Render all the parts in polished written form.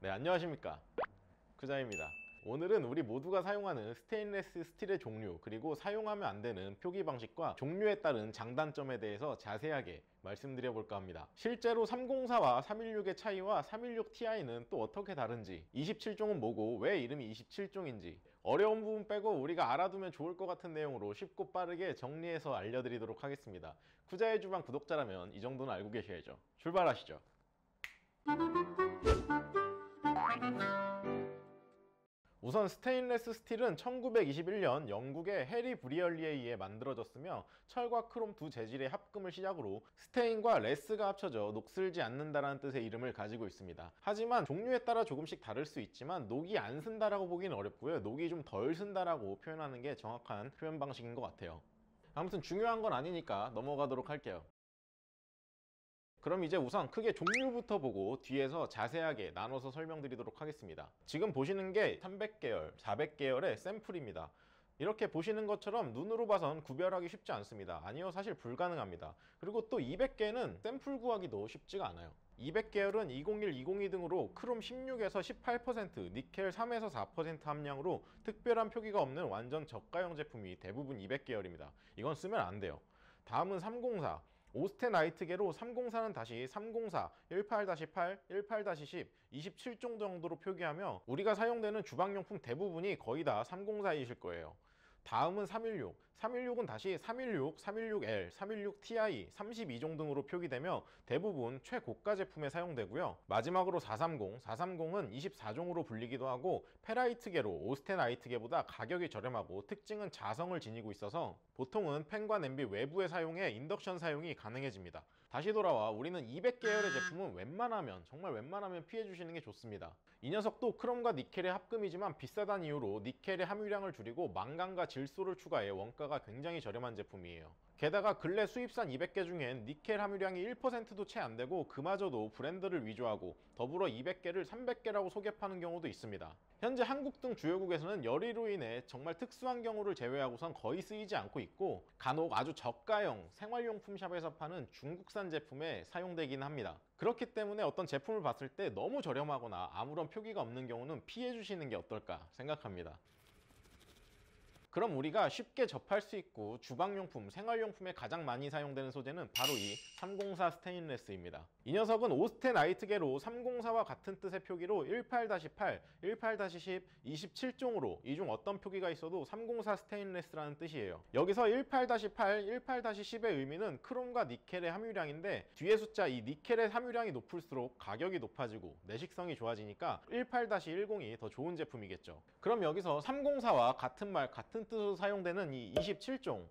네, 안녕하십니까, 쿠자입니다. 오늘은 우리 모두가 사용하는 스테인리스 스틸의 종류, 그리고 사용하면 안 되는 표기 방식과 종류에 따른 장단점에 대해서 자세하게 말씀드려 볼까 합니다. 실제로 304와 316의 차이와 316ti는 또 어떻게 다른지, 27종은 뭐고 왜 이름이 27종인지, 어려운 부분 빼고 우리가 알아두면 좋을 것 같은 내용으로 쉽고 빠르게 정리해서 알려드리도록 하겠습니다. 쿠자의 주방 구독자라면 이 정도는 알고 계셔야죠. 출발하시죠. 우선 스테인레스 스틸은 1921년 영국의 해리 브리얼리에 의해 만들어졌으며, 철과 크롬 두 재질의 합금을 시작으로 스테인과 레스가 합쳐져 녹슬지 않는다라는 뜻의 이름을 가지고 있습니다. 하지만 종류에 따라 조금씩 다를 수 있지만 녹이 안 쓴다라고 보기는 어렵고요, 녹이 좀 덜 쓴다라고 표현하는 게 정확한 표현 방식인 것 같아요. 아무튼 중요한 건 아니니까 넘어가도록 할게요. 그럼 이제 우선 크게 종류부터 보고 뒤에서 자세하게 나눠서 설명드리도록 하겠습니다. 지금 보시는 게 300계열, 400계열의 샘플입니다. 이렇게 보시는 것처럼 눈으로 봐선 구별하기 쉽지 않습니다. 아니요, 사실 불가능합니다. 그리고 또 200개는 샘플 구하기도 쉽지가 않아요. 200계열은 201, 202 등으로 크롬 16에서 18%, 니켈 3에서 4% 함량으로 특별한 표기가 없는 완전 저가형 제품이 대부분 200계열입니다. 이건 쓰면 안 돼요. 다음은 304. 오스테나이트계로 304는 다시 304, 18-8, 18-10, 27종 정도로 표기하며 우리가 사용되는 주방용품 대부분이 거의 다 304이실 거예요. 다음은 316. 316은 다시 316, 316L, 316ti, 32종 등으로 표기되며 대부분 최고가 제품에 사용되고요. 마지막으로 430. 430은 24종으로 불리기도 하고 페라이트계로 오스테나이트계보다 가격이 저렴하고 특징은 자성을 지니고 있어서 보통은 팬과 냄비 외부에 사용해 인덕션 사용이 가능해집니다. 다시 돌아와 우리는 200계열의 제품은 웬만하면, 정말 웬만하면 피해 주시는 게 좋습니다. 이 녀석도 크롬과 니켈의 합금이지만 비싸다는 이유로 니켈의 함유량을 줄이고 망간과 질소를 추가해 원가가 굉장히 저렴한 제품이에요. 게다가 근래 수입산 200개 중엔 니켈 함유량이 1%도 채 안되고 그마저도 브랜드를 위조하고 더불어 200개를 300개라고 속여 파는 경우도 있습니다. 현재 한국 등 주요국에서는 열의로 인해 정말 특수한 경우를 제외하고선 거의 쓰이지 않고 있고, 간혹 아주 저가형 생활용품 샵에서 파는 중국산 제품에 사용되긴 합니다. 그렇기 때문에 어떤 제품을 봤을 때 너무 저렴하거나 아무런 표기가 없는 경우는 피해 주시는 게 어떨까 생각합니다. 그럼 우리가 쉽게 접할 수 있고 주방용품, 생활용품에 가장 많이 사용되는 소재는 바로 이 304 스테인레스입니다. 이 녀석은 오스테나이트계로 304와 같은 뜻의 표기로 18-8, 18-10, 27종으로 이 중 어떤 표기가 있어도 304 스테인레스라는 뜻이에요. 여기서 18-8, 18-10의 의미는 크롬과 니켈의 함유량인데, 뒤에 숫자 이 니켈의 함유량이 높을수록 가격이 높아지고 내식성이 좋아지니까 18-10이 더 좋은 제품이겠죠. 그럼 여기서 304와 같은 말, 같은 뜻으로 사용되는 이 27종,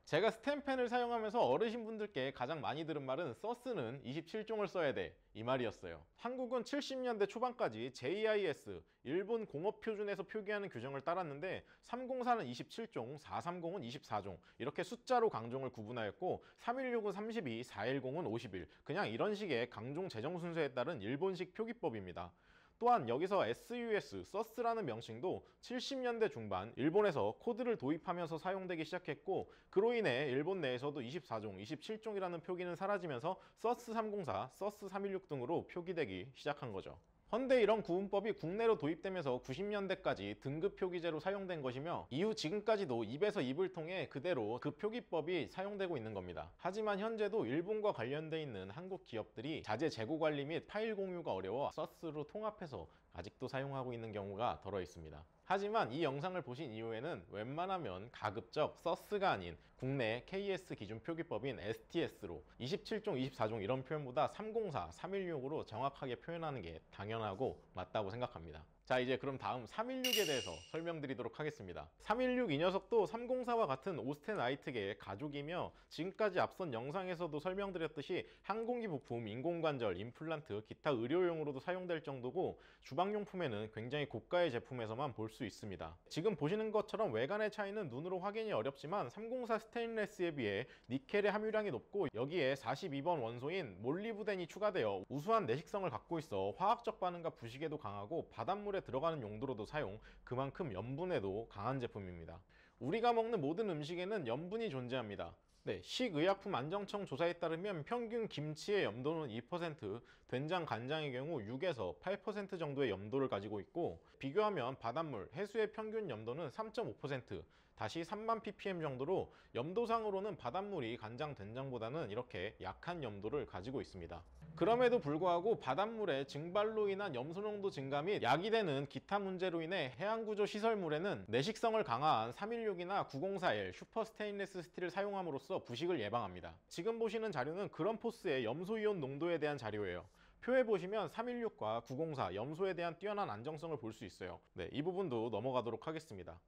제가 스텐펜을 사용하면서 어르신분들께 가장 많이 들은 말은 서스는 27종을 써야 돼, 이 말이었어요. 한국은 70년대 초반까지 JIS, 일본 공업표준에서 표기하는 규정을 따랐는데 304는 27종, 430은 24종 이렇게 숫자로 강종을 구분하였고, 316은 32, 410은 51, 그냥 이런 식의 강종 제정 순서에 따른 일본식 표기법입니다. 또한 여기서 SUS, 서스라는 명칭도 70년대 중반 일본에서 코드를 도입하면서 사용되기 시작했고, 그로 인해 일본 내에서도 24종, 27종이라는 표기는 사라지면서 서스 304, 서스 316 등으로 표기되기 시작한 거죠. 헌데 이런 구분법이 국내로 도입되면서 90년대까지 등급 표기제로 사용된 것이며, 이후 지금까지도 입에서 입을 통해 그대로 그 표기법이 사용되고 있는 겁니다. 하지만 현재도 일본과 관련돼 있는 한국 기업들이 자재 재고 관리 및 파일 공유가 어려워 서스로 통합해서 아직도 사용하고 있는 경우가 덜어 있습니다. 하지만 이 영상을 보신 이후에는 웬만하면 가급적 서스가 아닌 국내 KS 기준 표기법인 STS로 27종, 24종 이런 표현보다 304, 316으로 정확하게 표현하는 게 당연하고 맞다고 생각합니다. 자, 이제 그럼 다음 316에 대해서 설명드리도록 하겠습니다. 316 이 녀석도 304와 같은 오스테나이트계의 가족이며, 지금까지 앞선 영상에서도 설명드렸듯이 항공기 부품, 인공관절, 임플란트, 기타 의료용으로도 사용될 정도고 주방용품에는 굉장히 고가의 제품에서만 볼 수 있습니다. 지금 보시는 것처럼 외관의 차이는 눈으로 확인이 어렵지만 304 스테인레스에 비해 니켈의 함유량이 높고 여기에 42번 원소인 몰리브덴이 추가되어 우수한 내식성을 갖고 있어 화학적 반응과 부식에도 강하고 바닷물에 들어가는 용도로도 사용, 그만큼 염분에도 강한 제품입니다. 우리가 먹는 모든 음식에는 염분이 존재합니다. 네, 식의약품안정청 조사에 따르면 평균 김치의 염도는 2%, 된장, 간장의 경우 6에서 8% 정도의 염도를 가지고 있고, 비교하면 바닷물, 해수의 평균 염도는 3.5%, 다시 3만 ppm 정도로 염도상으로는 바닷물이 간장, 된장보다는 이렇게 약한 염도를 가지고 있습니다. 그럼에도 불구하고 바닷물의 증발로 인한 염소 농도 증가 및 야기되는 기타 문제로 인해 해양구조 시설물에는 내식성을 강화한 316이나 904L 슈퍼 스테인리스 스틸을 사용함으로써 부식을 예방합니다. 지금 보시는 자료는 그런포스의 염소이온 농도에 대한 자료예요. 표에 보시면 316과 904 염소에 대한 뛰어난 안정성을 볼 수 있어요. 네, 이 부분도 넘어가도록 하겠습니다.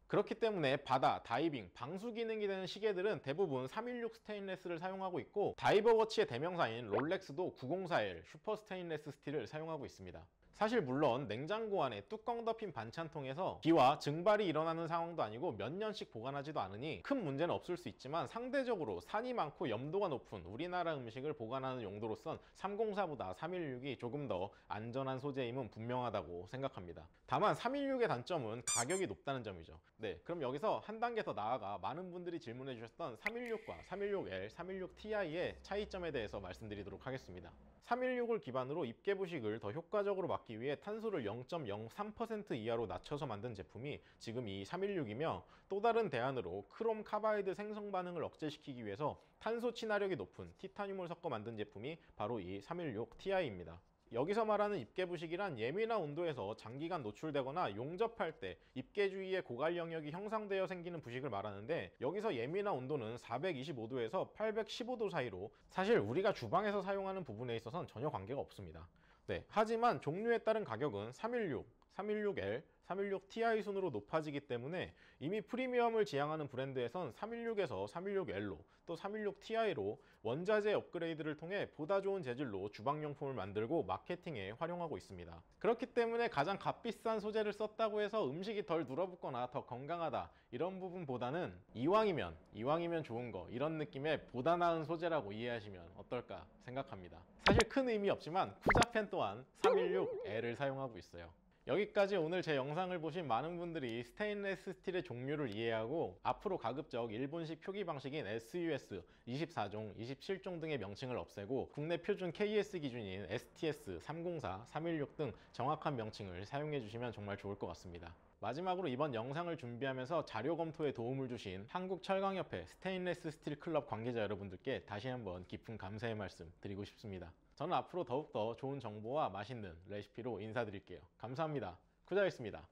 그렇기 때문에 바다, 다이빙, 방수 기능이 되는 시계들은 대부분 316 스테인레스를 사용하고 있고, 다이버 워치의 대명사인 롤렉스도 904L 슈퍼 스테인레스 스틸을 사용하고 있습니다. 사실 물론 냉장고 안에 뚜껑 덮인 반찬통에서 기와 증발이 일어나는 상황도 아니고 몇 년씩 보관하지도 않으니 큰 문제는 없을 수 있지만, 상대적으로 산이 많고 염도가 높은 우리나라 음식을 보관하는 용도로선 304보다 316이 조금 더 안전한 소재임은 분명하다고 생각합니다. 다만 316의 단점은 가격이 높다는 점이죠. 네, 그럼 여기서 한 단계 더 나아가 많은 분들이 질문해 주셨던 316과 316L, 316ti의 차이점에 대해서 말씀드리도록 하겠습니다. 316을 기반으로 입게 부식을 더 효과적으로 막기 위해 탄소를 0.03% 이하로 낮춰서 만든 제품이 지금 이 316이며, 또 다른 대안으로 크롬 카바이드 생성 반응을 억제시키기 위해서 탄소 친화력이 높은 티타늄을 섞어 만든 제품이 바로 이 316ti입니다. 여기서 말하는 입게 부식이란 예민한 온도에서 장기간 노출되거나 용접할 때 입게 주위의 고갈 영역이 형성되어 생기는 부식을 말하는데, 여기서 예민한 온도는 425도에서 815도 사이로 사실 우리가 주방에서 사용하는 부분에 있어서는 전혀 관계가 없습니다. 네, 하지만 종류에 따른 가격은 316, 316L, 316ti 순으로 높아지기 때문에 이미 프리미엄을 지향하는 브랜드에선 316에서 316L로 또 316ti로 원자재 업그레이드를 통해 보다 좋은 재질로 주방용품을 만들고 마케팅에 활용하고 있습니다. 그렇기 때문에 가장 값비싼 소재를 썼다고 해서 음식이 덜 눌어붙거나 더 건강하다 이런 부분보다는 이왕이면 좋은 거, 이런 느낌의 보다 나은 소재라고 이해하시면 어떨까 생각합니다. 사실 큰 의미 없지만 쿠자펜 또한 316L을 사용하고 있어요. 여기까지 오늘 제 영상을 보신 많은 분들이 스테인레스 스틸의 종류를 이해하고 앞으로 가급적 일본식 표기 방식인 SUS 24종, 27종 등의 명칭을 없애고 국내 표준 KS 기준인 STS, 304, 316 등 정확한 명칭을 사용해 주시면 정말 좋을 것 같습니다. 마지막으로 이번 영상을 준비하면서 자료 검토에 도움을 주신 한국철강협회 스테인레스 스틸 클럽 관계자 여러분들께 다시 한번 깊은 감사의 말씀 드리고 싶습니다. 저는 앞으로 더욱더 좋은 정보와 맛있는 레시피로 인사드릴게요. 감사합니다. 쿠자였습니다.